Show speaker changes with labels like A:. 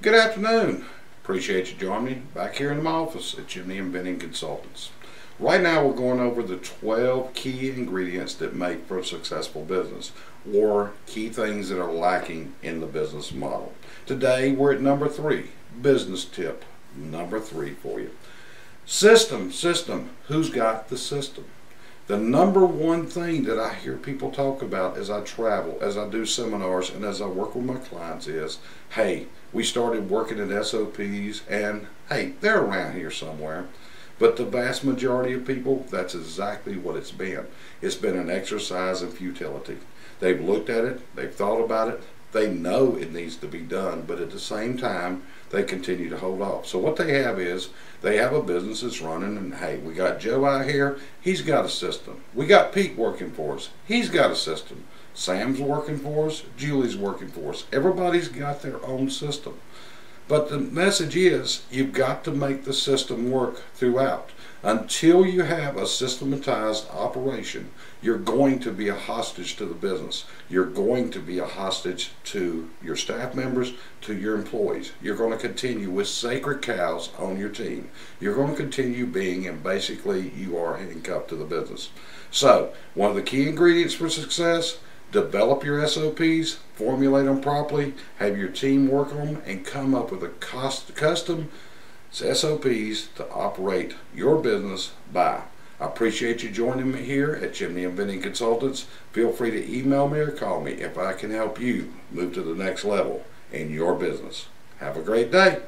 A: Good afternoon. Appreciate you joining me back here in my office at Chimney and Venning Consultants. Right now we're going over the 12 key ingredients that make for a successful business, or key things that are lacking in the business model. Today we're at number 3, business tip number 3 for you. System. Who's got the system? The number one thing that I hear people talk about as I travel, as I do seminars, and as I work with my clients is, hey, we started working at SOPs, and hey, they're around here somewhere. But the vast majority of people, that's exactly what it's been. It's been an exercise in futility. They've looked at it, they've thought about it, they know it needs to be done, but at the same time, they continue to hold off. So what they have is, they have a business that's running, and hey, we got Joe out here, he's got a system. We got Pete working for us, he's got a system. Sam's working for us, Julie's working for us. Everybody's got their own system. But the message is, you've got to make the system work throughout. Until you have a systematized operation, you're going to be a hostage to the business. You're going to be a hostage to your staff members, to your employees. You're going to continue with sacred cows on your team. You're going to continue being, and basically you are handcuffed to the business. So, one of the key ingredients for success: develop your SOPs, formulate them properly, have your team work on them, and come up with a custom SOPs to operate your business by. I appreciate you joining me here at Chimney and Venning Consultants. Feel free to email me or call me if I can help you move to the next level in your business. Have a great day.